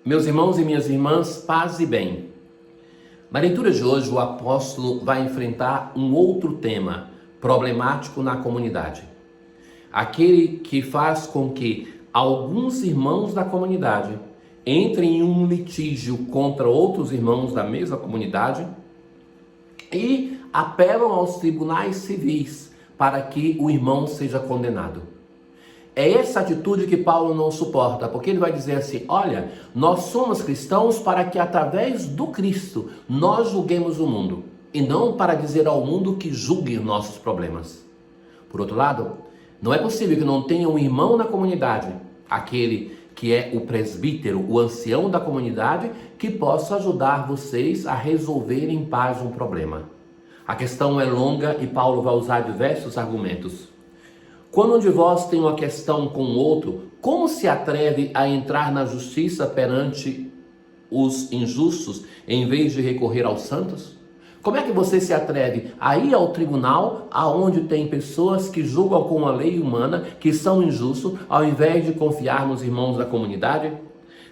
Meus irmãos e minhas irmãs, paz e bem. Na leitura de hoje, o apóstolo vai enfrentar um outro tema problemático na comunidade. Aquele que faz com que alguns irmãos da comunidade entrem em um litígio contra outros irmãos da mesma comunidade e apelam aos tribunais civis para que o irmão seja condenado. É essa atitude que Paulo não suporta, porque ele vai dizer assim: olha, nós somos cristãos para que através do Cristo nós julguemos o mundo, e não para dizer ao mundo que julgue nossos problemas. Por outro lado, não é possível que não tenha um irmão na comunidade, aquele que é o presbítero, o ancião da comunidade, que possa ajudar vocês a resolver em paz um problema. A questão é longa e Paulo vai usar diversos argumentos. Quando um de vós tem uma questão com o outro, como se atreve a entrar na justiça perante os injustos, em vez de recorrer aos santos? Como é que você se atreve a ir ao tribunal, aonde tem pessoas que julgam com a lei humana, que são injustos, ao invés de confiar nos irmãos da comunidade?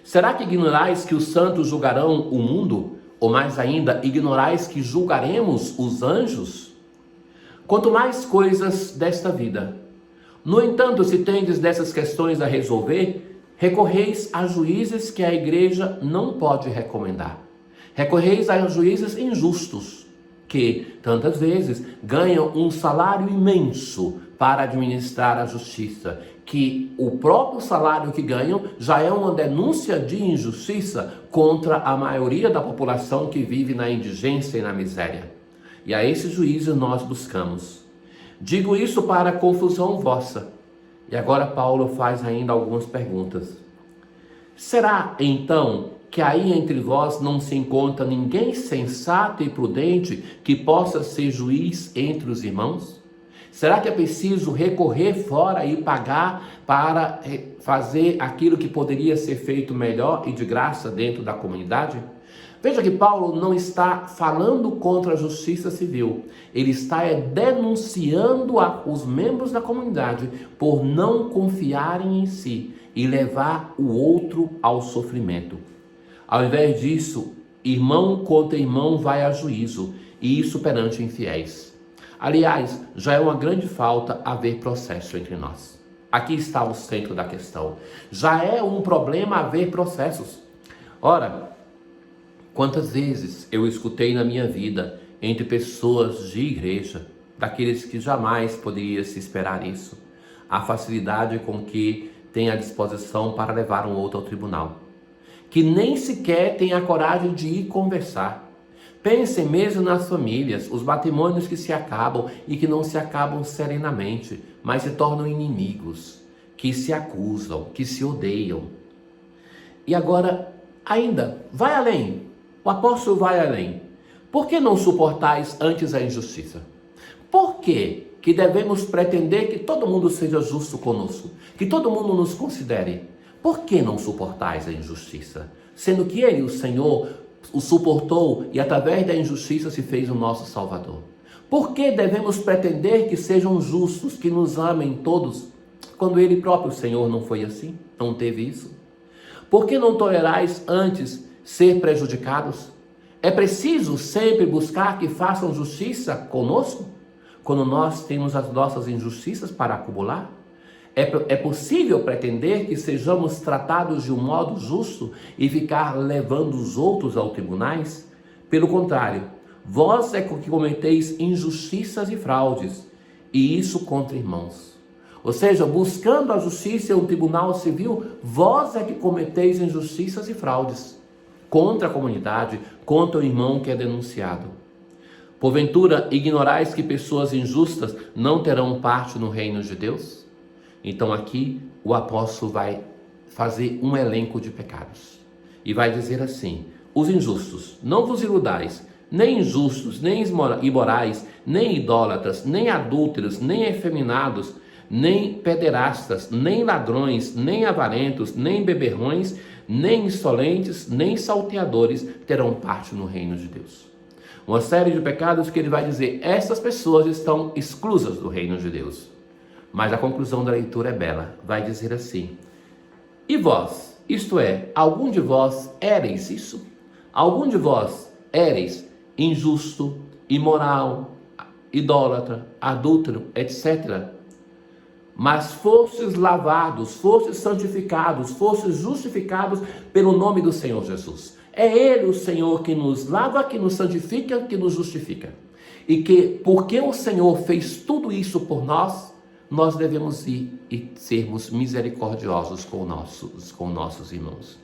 Será que ignorais que os santos julgarão o mundo? Ou mais ainda, ignorais que julgaremos os anjos? Quanto mais coisas desta vida. No entanto, se tendes dessas questões a resolver, recorreis a juízes que a igreja não pode recomendar. Recorreis a juízes injustos, que, tantas vezes, ganham um salário imenso para administrar a justiça, que o próprio salário que ganham já é uma denúncia de injustiça contra a maioria da população que vive na indigência e na miséria. E a esse juízo nós buscamos. Digo isso para confusão vossa. E agora Paulo faz ainda algumas perguntas. Será, então, que aí entre vós não se encontra ninguém sensato e prudente que possa ser juiz entre os irmãos? Será que é preciso recorrer fora e pagar para fazer aquilo que poderia ser feito melhor e de graça dentro da comunidade? Veja que Paulo não está falando contra a justiça civil, ele está denunciando os membros da comunidade por não confiarem em si e levar o outro ao sofrimento. Ao invés disso, irmão contra irmão vai a juízo, e isso perante infiéis. Aliás, já é uma grande falta haver processo entre nós. Aqui está o centro da questão. Já é um problema haver processos. Ora, quantas vezes eu escutei na minha vida entre pessoas de igreja, daqueles que jamais poderia se esperar isso, a facilidade com que tem a disposição para levar um outro ao tribunal, que nem sequer tem a coragem de ir conversar. Pensem mesmo nas famílias, os matrimônios que se acabam e que não se acabam serenamente, mas se tornam inimigos, que se acusam, que se odeiam. E agora, ainda, vai além. O apóstolo vai além. Por que não suportais antes a injustiça? Por que devemos pretender que todo mundo seja justo conosco? Que todo mundo nos considere? Por que não suportais a injustiça? Sendo que ele, o Senhor, o suportou e através da injustiça se fez o nosso Salvador. Por que devemos pretender que sejam justos, que nos amem todos, quando ele próprio, o Senhor, não foi assim? Não teve isso? Por que não tolerais antes ser prejudicados? É preciso sempre buscar que façam justiça conosco, quando nós temos as nossas injustiças para acumular? É possível pretender que sejamos tratados de um modo justo e ficar levando os outros aos tribunais? Pelo contrário, vós é que cometeis injustiças e fraudes, e isso contra irmãos. Ou seja, buscando a justiça em um tribunal civil, vós é que cometeis injustiças e fraudes contra a comunidade, contra o irmão que é denunciado. Porventura, ignorais que pessoas injustas não terão parte no reino de Deus? Então aqui o apóstolo vai fazer um elenco de pecados. E vai dizer assim: os injustos, não vos iludais, nem injustos, nem imorais, nem idólatras, nem adúlteros, nem efeminados, nem pederastas, nem ladrões, nem avarentos, nem beberrões, nem insolentes, nem salteadores terão parte no reino de Deus. Uma série de pecados que ele vai dizer, essas pessoas estão exclusas do reino de Deus. Mas a conclusão da leitura é bela, vai dizer assim: e vós, Isto é, algum de vós éreis isso? Algum de vós éreis injusto, imoral, idólatra, adúltero, etc. Mas fostes lavados, fostes santificados, fostes justificados pelo nome do Senhor Jesus. É Ele o Senhor que nos lava, que nos santifica, que nos justifica. E que, porque o Senhor fez tudo isso por nós, nós devemos ir e sermos misericordiosos com nossos irmãos.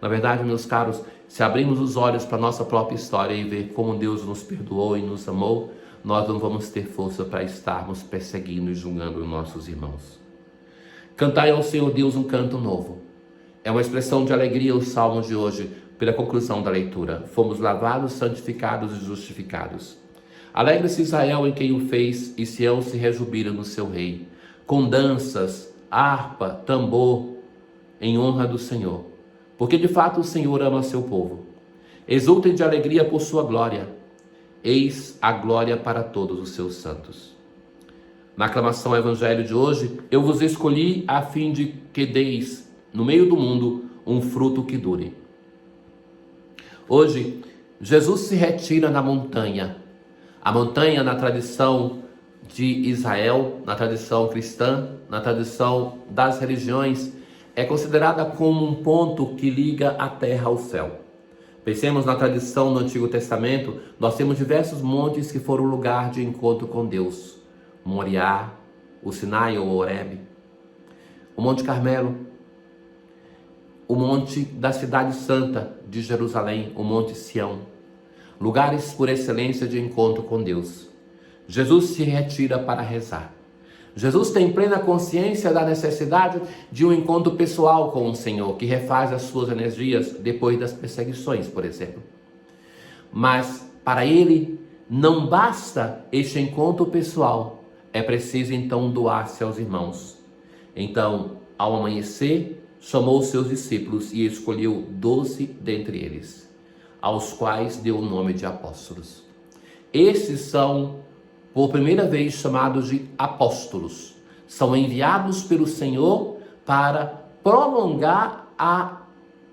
Na verdade, meus caros, se abrirmos os olhos para a nossa própria história e ver como Deus nos perdoou e nos amou, nós não vamos ter força para estarmos perseguindo e julgando os nossos irmãos. Cantai ao Senhor Deus um canto novo. É uma expressão de alegria os salmos de hoje, pela conclusão da leitura. Fomos lavados, santificados e justificados. Alegre-se Israel em quem o fez, e Sião se rejubila no seu rei. Com danças, harpa, tambor, em honra do Senhor. Porque de fato o Senhor ama seu povo. Exultem de alegria por sua glória. Eis a glória para todos os seus santos. Na aclamação ao Evangelho de hoje, eu vos escolhi a fim de que deis, no meio do mundo, um fruto que dure. Hoje, Jesus se retira na montanha. A montanha, na tradição de Israel, na tradição cristã, na tradição das religiões, é considerada como um ponto que liga a terra ao céu. Pensemos na tradição do Antigo Testamento, nós temos diversos montes que foram lugar de encontro com Deus. Moriá, o Sinai ou Horebe, o Monte Carmelo, o Monte da Cidade Santa de Jerusalém, o Monte Sião. Lugares por excelência de encontro com Deus. Jesus se retira para rezar. Jesus tem plena consciência da necessidade de um encontro pessoal com o Senhor, que refaz as suas energias depois das perseguições, por exemplo. Mas para ele não basta este encontro pessoal, é preciso então doar-se aos irmãos. Então, ao amanhecer, chamou seus discípulos e escolheu 12 dentre eles, aos quais deu o nome de apóstolos. Estes são, por primeira vez, chamados de apóstolos. São enviados pelo Senhor para prolongar a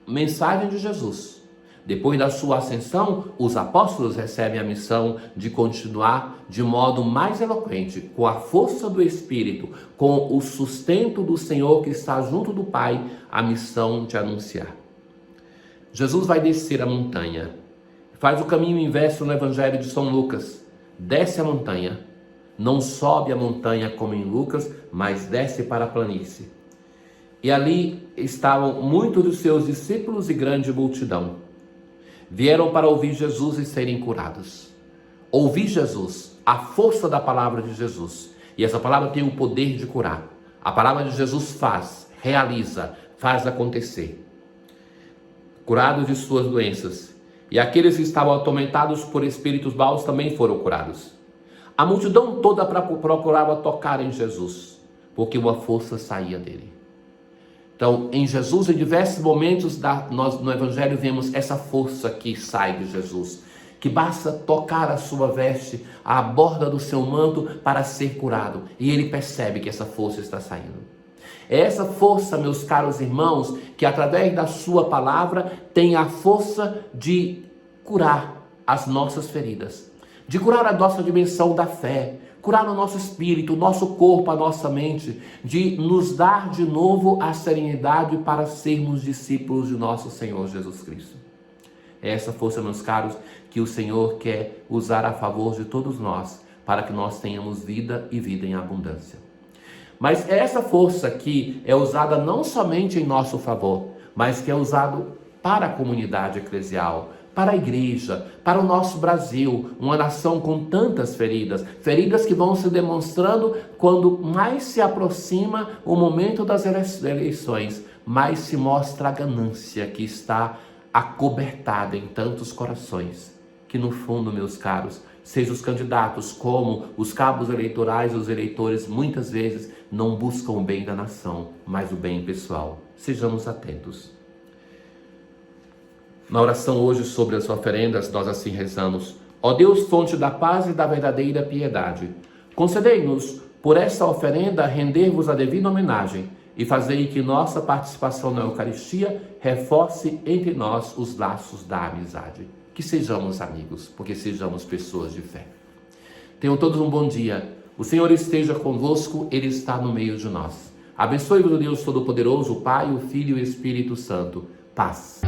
mensagem de Jesus. Depois da sua ascensão, os apóstolos recebem a missão de continuar de modo mais eloquente, com a força do Espírito, com o sustento do Senhor que está junto do Pai, a missão de anunciar. Jesus vai descer a montanha, faz o caminho inverso no Evangelho de São Lucas, desce a montanha, não sobe a montanha como em Lucas, mas desce para a planície. E ali estavam muitos dos seus discípulos e grande multidão. Vieram para ouvir Jesus e serem curados. Ouvir Jesus, a força da palavra de Jesus. E essa palavra tem o poder de curar. A palavra de Jesus faz, realiza, faz acontecer. Curados de suas doenças. E aqueles que estavam atormentados por espíritos maus também foram curados. A multidão toda procurava tocar em Jesus, porque uma força saía dele. Então, em Jesus, em diversos momentos nós no Evangelho vemos essa força que sai de Jesus, que basta tocar a sua veste, a borda do seu manto para ser curado. E ele percebe que essa força está saindo. É essa força, meus caros irmãos, que através da sua palavra tem a força de curar as nossas feridas, de curar a nossa dimensão da fé, curar o nosso espírito, o nosso corpo, a nossa mente, de nos dar de novo a serenidade para sermos discípulos de nosso Senhor Jesus Cristo. É essa força, meus caros, que o Senhor quer usar a favor de todos nós, para que nós tenhamos vida e vida em abundância. Mas é essa força que é usada não somente em nosso favor, mas que é usado para a comunidade eclesial, para a igreja, para o nosso Brasil, uma nação com tantas feridas, feridas que vão se demonstrando quando mais se aproxima o momento das eleições, mais se mostra a ganância que está acobertada em tantos corações, que no fundo, meus caros, seja os candidatos como os cabos eleitorais, os eleitores muitas vezes não buscam o bem da nação, mas o bem pessoal. Sejamos atentos. Na oração hoje sobre as oferendas, nós assim rezamos: ó Deus, fonte da paz e da verdadeira piedade, concedei-nos, por esta oferenda, render-vos a devida homenagem e fazei que nossa participação na Eucaristia reforce entre nós os laços da amizade. Que sejamos amigos, porque sejamos pessoas de fé. Tenham todos um bom dia. O Senhor esteja convosco, Ele está no meio de nós. Abençoe-vos o Deus Todo-Poderoso, o Pai, o Filho e o Espírito Santo. Paz.